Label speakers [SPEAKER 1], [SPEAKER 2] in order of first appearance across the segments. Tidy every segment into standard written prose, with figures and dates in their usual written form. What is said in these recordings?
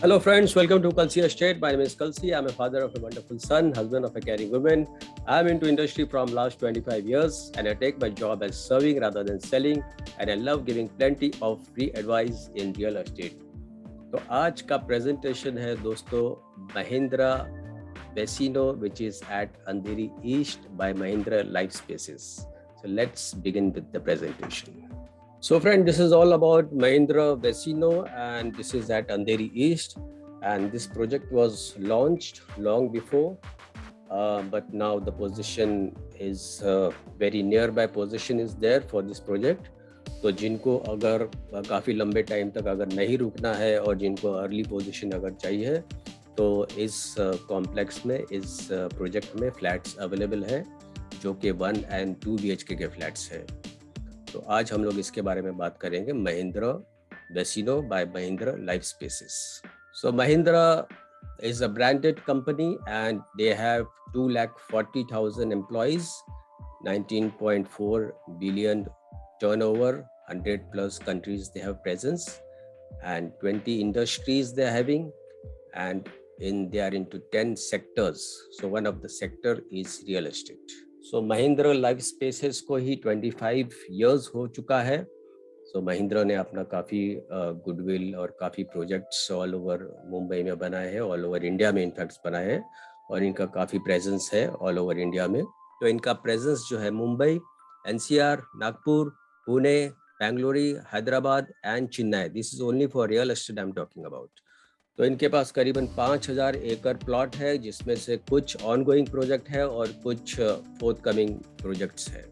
[SPEAKER 1] Hello friends, welcome to Kalsi Estate. My name is Kalsi. I'm a father of a wonderful son, husband of a caring woman. I'm into industry from last 25 years and I take my job as serving rather than selling, and I love giving plenty of free advice in real estate. तो आज का presentation है दोस्तों Mahindra Vecino, which is at Andheri East by Mahindra Life Spaces. So let's begin with the presentation. So friend, this is all about Mahindra Vecino and this is at Andheri East, and this project was launched long before, but now the position is very nearby position is there for this project. तो जिनको अगर काफ़ी लंबे time तक अगर नहीं रुकना है और जिनको अर्ली पोजीशन अगर चाहिए तो इस कॉम्प्लेक्स में इस प्रोजेक्ट में फ्लैट्स अवेलेबल है जो कि 1 and 2 BHK के फ्लैट्स हैं। तो आज हम लोग इसके बारे में बात करेंगे Mahindra Vicino by Mahindra Lifespaces. So Mahindra is a branded company and they have 240,000 employees, 19.4 billion turnover, 100 plus countries they have presence, and 20 industries they are having, and they are into 10 sectors. So one of the sector is real estate. So Mahindra life spaces को ही 25 years हो चुका है। So Mahindra ने अपना काफ़ी goodwill और काफ़ी projects all over Mumbai में बनाए हैं, ऑल ओवर इंडिया में इनफैक्ट बनाए हैं, और इनका काफ़ी प्रेजेंस है ऑल ओवर इंडिया में। तो इनका प्रेजेंस जो है Mumbai, NCR, Nagpur, Pune, Bengaluru, Hyderabad and Chennai. This is only for real estate I am talking about. तो इनके पास करीबन 5,000 एकड़ प्लॉट है, जिसमें से कुछ ऑनगोइंग प्रोजेक्ट है और कुछ फोर्थ कमिंग प्रोजेक्ट्स है।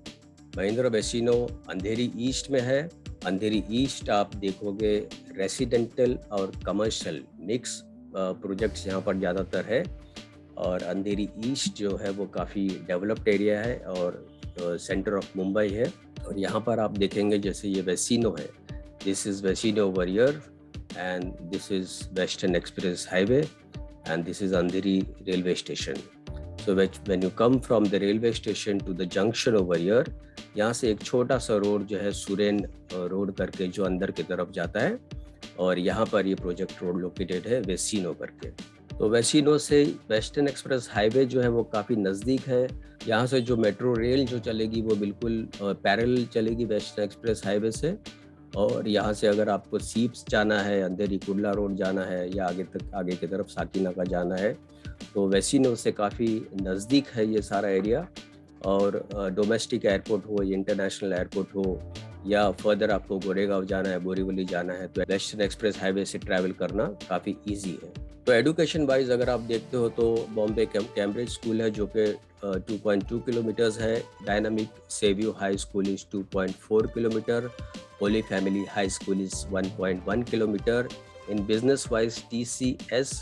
[SPEAKER 1] महिंद्रा वेसिनो अंधेरी ईस्ट में है। अंधेरी ईस्ट आप देखोगे रेसिडेंटल और कमर्शियल मिक्स प्रोजेक्ट्स यहाँ पर ज़्यादातर है, और अंधेरी ईस्ट जो है वो काफ़ी डेवलप्ड एरिया है और सेंटर ऑफ मुंबई है। और यहाँ पर आप देखेंगे जैसे ये वेसिनो है, this is Vicino over here and this is Western Express Highway and this is Andheri railway station. So when you come from the railway station to the junction over here, यहाँ से एक छोटा सा road जो है Suren road करके जो अंदर की तरफ जाता है, और यहाँ पर ये प्रोजेक्ट रोड लोकेटेड है वेसिनो करके। तो वेसिनो से वेस्टर्न एक्सप्रेस हाईवे जो है वो काफ़ी नज़दीक है। यहाँ से जो मेट्रो रेल जो चलेगी वो बिल्कुल पैरेलल चलेगी वेस्टर्न एक्सप्रेस हाईवे से, और यहाँ से अगर आपको सीप्स जाना है, अंधेरी कुर्ला रोड जाना है, या आगे की तरफ साकीनाका जाना है, तो वेसिनो से काफ़ी नज़दीक है ये सारा एरिया। और डोमेस्टिक एयरपोर्ट हो, इंटरनेशनल एयरपोर्ट हो, या फर्दर आपको गोरेगांव जाना है, बोरीवली जाना है, तो वेस्टर्न एक्सप्रेस हाईवे से ट्रैवल करना काफ़ी ईजी है। तो एडुकेशन वाइज अगर आप देखते हो तो बॉम्बे कैम्ब्रिज स्कूल है जो कि 2.2 किलोमीटर्स है। Dynamic Savio High School is 2.4 kilometre. Holy Family High School is 1.1 kilometer. In business wise, TCS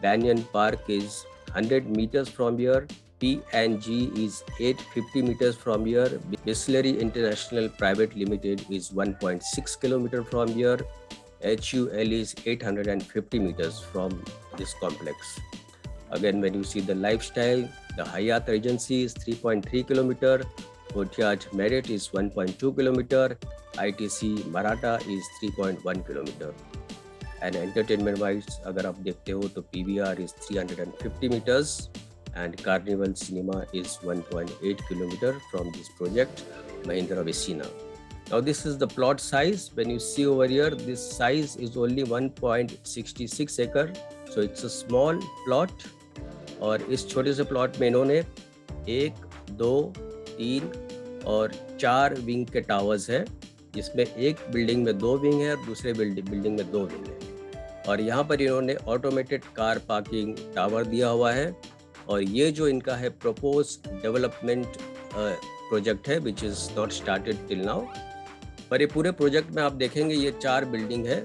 [SPEAKER 1] Banyan Park is 100 meters from here. P&G is 850 meters from here. Bisleri International Private Limited is 1.6 kilometer from here. HUL is 850 meters from this complex. Again, when you see the lifestyle, the Hyatt Regency is 3.3 kilometer. Courtyard Merit is 1.2 kilometer. ITC Maratha is 3.1 kilometer. And entertainment wise अगर आप देखते हो तो PVR is 350 meters and Carnival Cinema is 1.8 kilometer from this project Mahindra Vecino. Now this is the plot size. When you see over here, this size is only 1.66 acre, so it's a small plot. और इस छोटे से plot में इन्होंने 1, 2, 3 और 4 wing के towers है, जिसमें एक बिल्डिंग में 2 विंग है और दूसरे बिल्डिंग में 2 विंग है। और यहाँ पर इन्होंने ऑटोमेटेड कार पार्किंग टावर दिया हुआ है। और ये जो इनका है प्रपोज डेवलपमेंट प्रोजेक्ट है which is not started till now. पर ये पूरे प्रोजेक्ट में आप देखेंगे ये 4 बिल्डिंग है,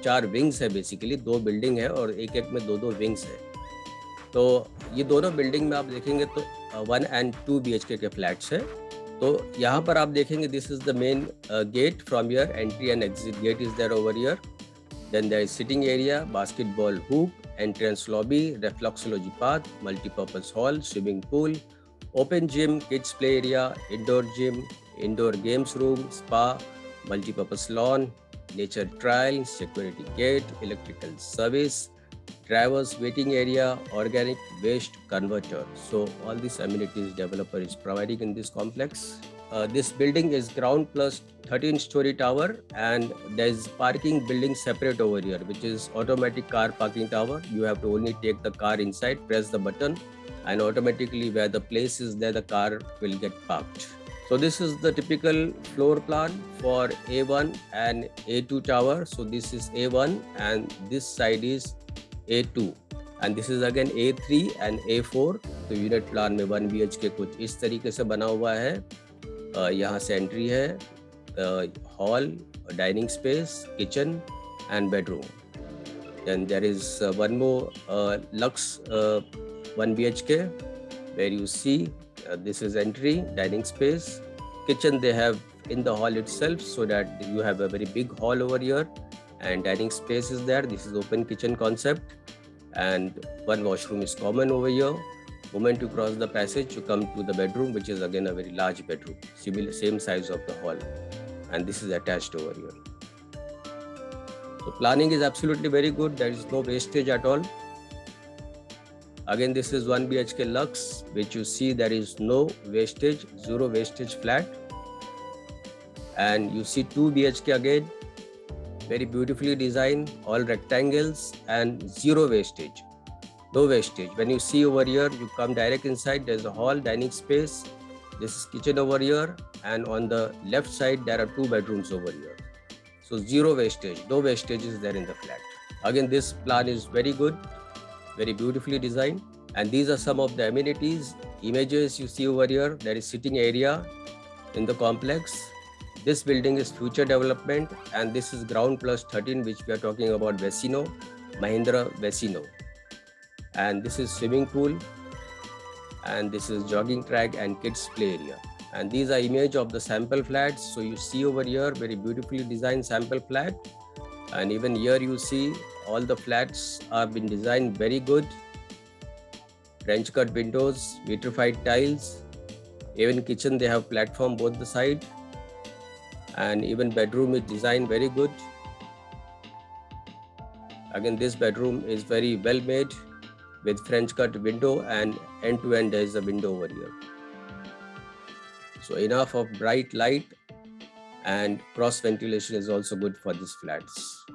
[SPEAKER 1] 4 विंग्स है बेसिकली, 2 बिल्डिंग है और एक में 2 विंग्स है। तो ये दोनों बिल्डिंग में आप देखेंगे तो 1 and 2 BHK के फ्लैट्स है। तो यहाँ पर आप देखेंगे this is the main gate from here, entry and exit gate is there over here. Then there is sitting area, basketball hoop, entrance lobby, reflexology path, multipurpose hall, swimming pool, open gym, kids play area, indoor gym, indoor games room, spa, multipurpose lawn, nature trail, security gate, electrical service, drivers waiting area, organic waste converter. So all these amenities developer is providing in this complex. This building is ground plus 13-story tower, and there's parking building separate over here, which is automatic car parking tower. You have to only take the car inside, press the button, and automatically where the place is there, the car will get parked. So this is the typical floor plan for A1 and A2 tower. So this is A1 and this side is A2, and this is again A3 and A4. तो unit plan में 1 BHK कुछ इस तरीके से बना हुआ है. यहाँ से एंट्री है, hall, dining space, kitchen and bedroom. Then there is one more Lux 1 BHK where you see this is entry, dining space, kitchen they have in the hall itself, so that you have a very big hall over here, and dining space is there. This is open kitchen concept, and one washroom is common over here. Moment you cross the passage, you come to the bedroom, which is again a very large bedroom, similar same size of the hall, and this is attached over here. So planning is absolutely very good. There is no wastage at all. Again, this is 1 BHK Lux, which you see there is no wastage, zero wastage flat. And you see 2 BHK again, very beautifully designed, all rectangles and zero wastage, no wastage. When you see over here, you come direct inside, there's a hall, dining space. This is kitchen over here, and on the left side, there are 2 bedrooms over here. So zero wastage, no wastage is there in the flat. Again, this plan is very good, very beautifully designed, and these are some of the amenities, images you see over here. There is sitting area in the complex. This building is future development, and this is ground plus 13, which we are talking about Vecino, Mahindra Vecino. And this is swimming pool, and this is jogging track and kids play area. And these are image of the sample flats. So you see over here, very beautifully designed sample flat. And even here you see all the flats have been designed very good. French cut windows, vitrified tiles. Even kitchen, they have platform both the side. And even bedroom is designed very good. Again, this bedroom is very well made with French cut window, and end to end there is a window over here. So enough of bright light, and cross ventilation is also good for these flats.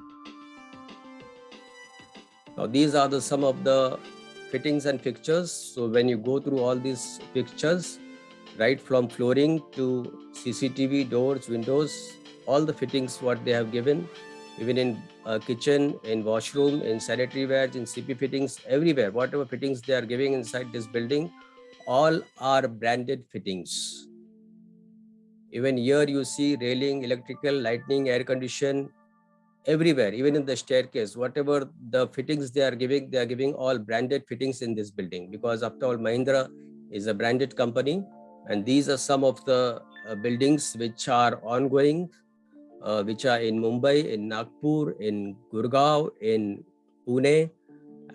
[SPEAKER 1] Now these are some of the fittings and fixtures. So when you go through all these fixtures, right from flooring to CCTV, doors, windows, all the fittings what they have given, even in kitchen, in washroom, in sanitary wares, in CP fittings, everywhere, whatever fittings they are giving inside this building, all are branded fittings. Even here you see railing, electrical, lighting, air condition, everywhere, even in the staircase, whatever the fittings they are giving all branded fittings in this building, because after all, Mahindra is a branded company. And these are some of the buildings which are ongoing, which are in Mumbai, in Nagpur, in Gurgaon, in Pune,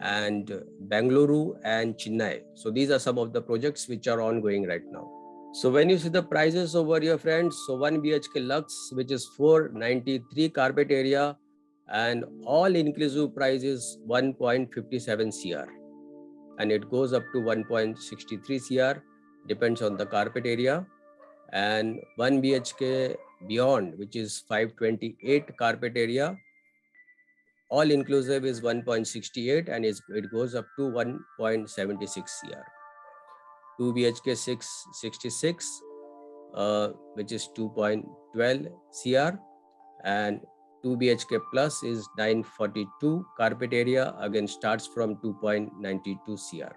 [SPEAKER 1] and Bengaluru and Chennai. So these are some of the projects which are ongoing right now. So when you see the prices over here, friends, so 1 BHK Lux, which is 493 carpet area, and all inclusive price is 1.57 CR, and it goes up to 1.63 CR, depends on the carpet area. And 1 BHK Beyond, which is 528 carpet area, all inclusive is 1.68, and it goes up to 1.76 CR. 2 BHK 666, which is 2.12 CR, and 2 BHK plus is 942 carpet area, again starts from 2.92 CR.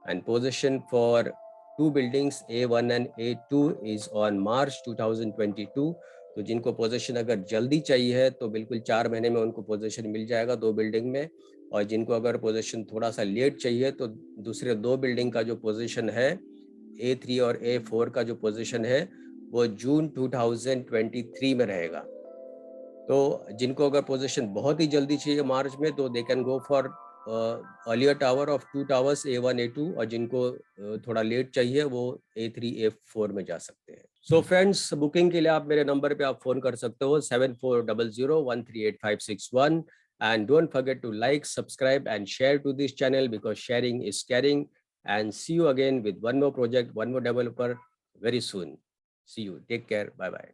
[SPEAKER 1] And possession for 2 buildings A1 and A2 is on March 2022. तो जिनको position अगर जल्दी चाहिए है तो बिल्कुल 4 महीने में उनको पोजीशन मिल जाएगा 2 बिल्डिंग में, और जिनको अगर पोजीशन थोड़ा सा लेट चाहिए तो दूसरे 2 बिल्डिंग का जो पोजीशन है A3 और A4 का जो पोजीशन है वो जून 2023 में रहेगा. तो जिनको अगर पोजीशन बहुत ही जल्दी चाहिए मार्च में तो they can go for earlier tower of 2 towers A1 A2, और जिनको थोड़ा लेट चाहिए वो A3 A4 में जा सकते हैं. सो फ्रेंड्स, बुकिंग के लिए आप मेरे नंबर पे आप फोन कर सकते हो 7400138561, And don't forget to like, subscribe, and share to this channel because sharing is caring. And see you again with one more project, one more developer very soon. See you. Take care. Bye bye.